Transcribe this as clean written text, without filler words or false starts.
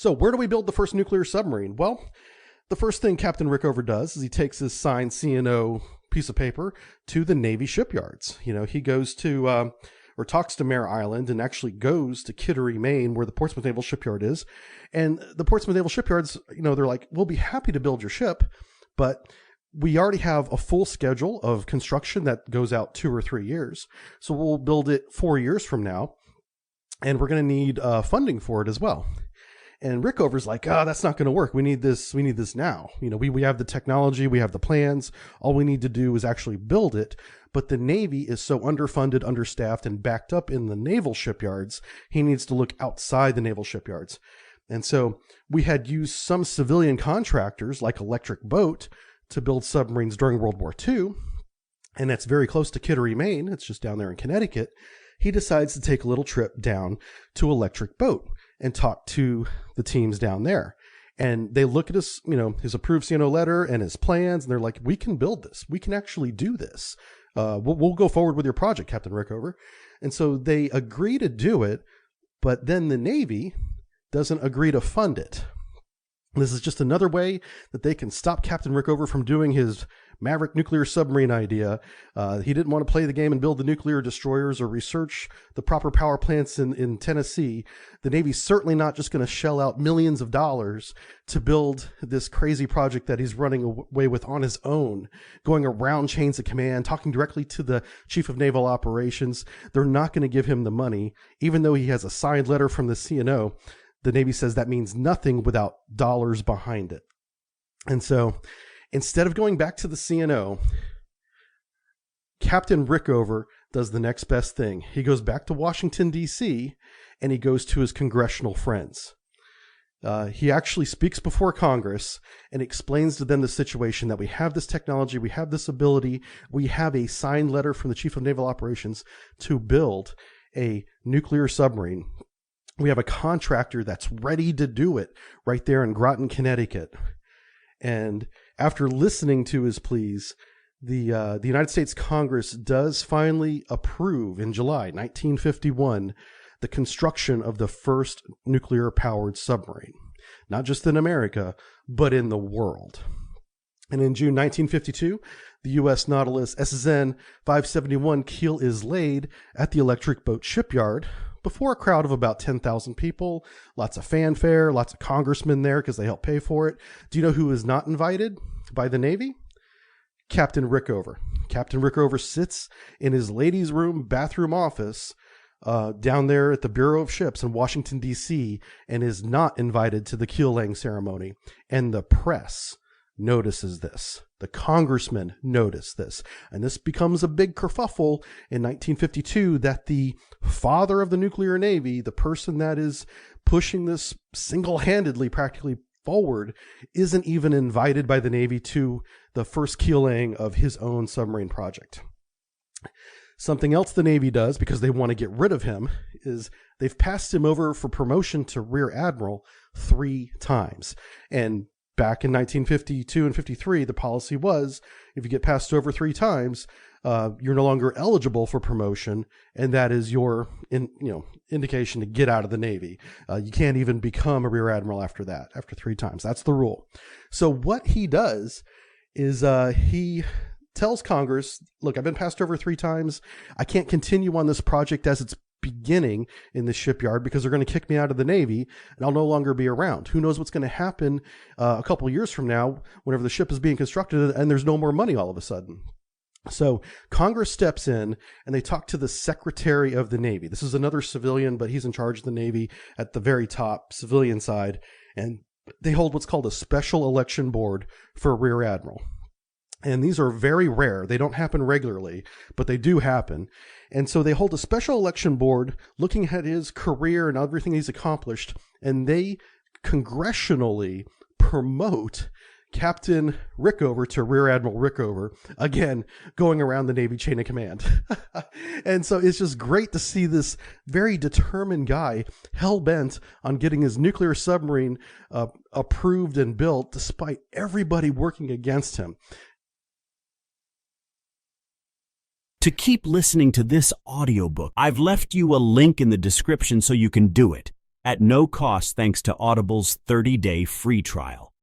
So where do we build the first nuclear submarine? Well, the first thing Captain Rickover does is he takes his signed CNO piece of paper to the Navy shipyards. He goes to or talks to Mare Island and actually goes to Kittery, Maine, where the Portsmouth Naval Shipyard is. And the Portsmouth Naval Shipyards, they're like, we'll be happy to build your ship, but we already have a full schedule of construction that goes out 2 or 3 years. So we'll build it 4 years from now, and we're going to need funding for it as well. And Rickover's like, that's not going to work. We need this now. We have the technology, we have the plans. All we need to do is actually build it. But the Navy is so underfunded, understaffed, and backed up in the naval shipyards, he needs to look outside the naval shipyards. And so we had used some civilian contractors like Electric Boat to build submarines during World War II. And that's very close to Kittery, Maine. It's just down there in Connecticut. He decides to take a little trip down to Electric Boat and talk to the teams down there. And they look at his, his approved CNO letter and his plans, and they're like, we can build this. We can actually do this. We'll go forward with your project, Captain Rickover. And so they agree to do it, but then the Navy doesn't agree to fund it. This is just another way that they can stop Captain Rickover from doing his Maverick nuclear submarine idea. He didn't want to play the game and build the nuclear destroyers or research the proper power plants in Tennessee. The Navy's certainly not just going to shell out millions of dollars to build this crazy project that he's running away with on his own, going around chains of command, talking directly to the Chief of Naval Operations. They're not going to give him the money, even though he has a signed letter from the CNO. The Navy says that means nothing without dollars behind it. And so instead of going back to the CNO, Captain Rickover does the next best thing. He goes back to Washington, D.C., and he goes to his congressional friends. He actually speaks before Congress and explains to them the situation, that we have this technology, we have this ability, we have a signed letter from the Chief of Naval Operations to build a nuclear submarine. We have a contractor that's ready to do it right there in Groton, Connecticut. And after listening to his pleas, the United States Congress does finally approve in July 1951 the construction of the first nuclear-powered submarine, not just in America, but in the world. And in June 1952, the U.S. Nautilus SSN-571 keel is laid at the Electric Boat shipyard before a crowd of about 10,000 people, lots of fanfare, lots of congressmen there because they helped pay for it. Do you know who is not invited by the Navy? Captain Rickover. Captain Rickover sits in his ladies' room bathroom office down there at the Bureau of Ships in Washington, D.C., and is not invited to the keel laying ceremony. And the press notices this. The congressmen notice this. And this becomes a big kerfuffle in 1952 that the father of the nuclear navy, the person that is pushing this single-handedly practically forward, isn't even invited by the Navy to the first keel laying of his own submarine project. Something else the Navy does, because they want to get rid of him, is they've passed him over for promotion to Rear Admiral 3 times. And back in 1952 and 53, the policy was, if you get passed over 3 times, you're no longer eligible for promotion, and that is your indication to get out of the Navy. You can't even become a Rear Admiral after that, after 3 times. That's the rule. So what he does is he tells Congress, look, I've been passed over 3 times. I can't continue on this project as it's beginning in the shipyard because they're going to kick me out of the Navy and I'll no longer be around. Who knows what's going to happen a couple of years from now whenever the ship is being constructed and there's no more money all of a sudden. So Congress steps in and they talk to the Secretary of the Navy. This is another civilian, but he's in charge of the Navy at the very top, civilian side. And they hold what's called a special election board for Rear Admiral. And these are very rare. They don't happen regularly, but they do happen. And so they hold a special election board looking at his career and everything he's accomplished, and they congressionally promote Captain Rickover to Rear Admiral Rickover, again, going around the Navy chain of command. And so it's just great to see this very determined guy hell-bent on getting his nuclear submarine approved and built despite everybody working against him. To keep listening to this audiobook, I've left you a link in the description so you can do it. at no cost thanks to Audible's 30-day free trial.